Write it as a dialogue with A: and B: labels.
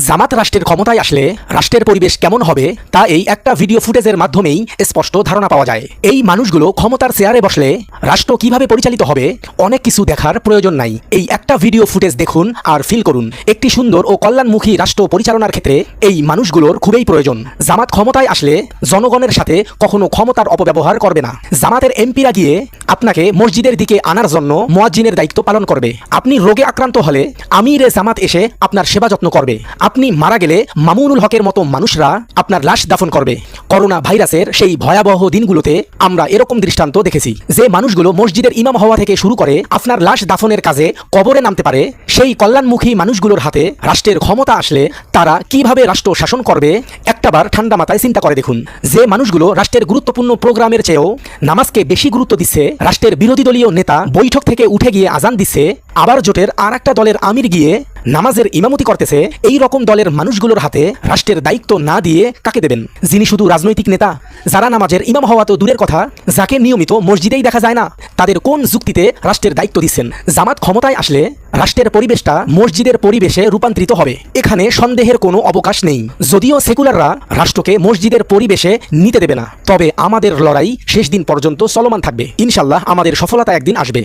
A: জামাত রাষ্ট্রের ক্ষমতায় আসলে রাষ্ট্রের পরিবেশ কেমন হবে তা এই একটা ভিডিও ফুটেজের মাধ্যমেই স্পষ্ট ধারণা পাওয়া যায়। এই মানুষগুলো ক্ষমতার চেয়ারে বসলে রাষ্ট্র কিভাবে পরিচালিত হবে অনেক কিছু দেখার প্রয়োজন নাই। এই একটা ভিডিও ফুটেজ দেখুন আর ফিল করুন। একটি সুন্দর ও কল্যাণমুখী রাষ্ট্র পরিচালনার ক্ষেত্রে এই মানুষগুলোর খুবই প্রয়োজন। জামাত ক্ষমতায় আসলে জনগণের সাথে কখনো ক্ষমতার অপব্যবহার করবে না। জামাতের এমপিরা গিয়ে আপনাকে মসজিদের দিকে আনার জন্য মুয়াজ্জিনের দায়িত্ব পালন করবে। আপনি রোগে আক্রান্ত হলে আমিরে জামাত এসে আপনার সেবা যত্ন করবে। আপনি মারা গেলে মামুনুল হকের মতো মানুষরা আপনার লাশ দাফন করবে। করোনা ভাইরাসের সেই ভয়াবহ দিনগুলোতে আমরা এরকম দৃষ্টান্ত দেখেছি যে মানুষগুলো মসজিদের ইমাম হওয়া থেকে শুরু করে আপনার লাশ দাফনের কাজে কবরে নামতে পারে। সেই কল্যাণমুখী মানুষগুলোর হাতে রাষ্ট্রের ক্ষমতা আসলে তারা কিভাবে রাষ্ট্র শাসন করবে একটাবার ঠান্ডা মাথায় চিন্তা করে দেখুন। যে মানুষগুলো রাষ্ট্রের গুরুত্বপূর্ণ প্রোগ্রামের চেয়েও নামাজকে বেশি গুরুত্ব দিচ্ছে, রাষ্ট্রের বিরোধী দলীয় নেতা বৈঠক থেকে উঠে গিয়ে আজান দিচ্ছে, আবার জোটের আর একটা দলের আমির গিয়ে নামাজের ইমামতি করতেছে, এই রকম দলের মানুষগুলোর হাতে রাষ্ট্রের দায়িত্ব না দিয়ে কাকে দেবেন? যিনি শুধু রাজনৈতিক নেতা, যারা নামাজের ইমাম হওয়া তো দূরের কথা, যাকে নিয়মিত মসজিদেই দেখা যায় না, তাদের কোন যুক্তিতে রাষ্ট্রের দায়িত্ব দিচ্ছেন? জামাত ক্ষমতায় আসলে রাষ্ট্রের পরিবেশটা মসজিদের পরিবেশে রূপান্তরিত হবে, এখানে সন্দেহের কোনো অবকাশ নেই। যদিও সেকুলাররা রাষ্ট্রকে মসজিদের পরিবেশে নিতে দেবে না, তবে আমাদের লড়াই শেষ দিন পর্যন্ত চলমান থাকবে। ইনশাল্লাহ আমাদের সফলতা একদিন আসবে।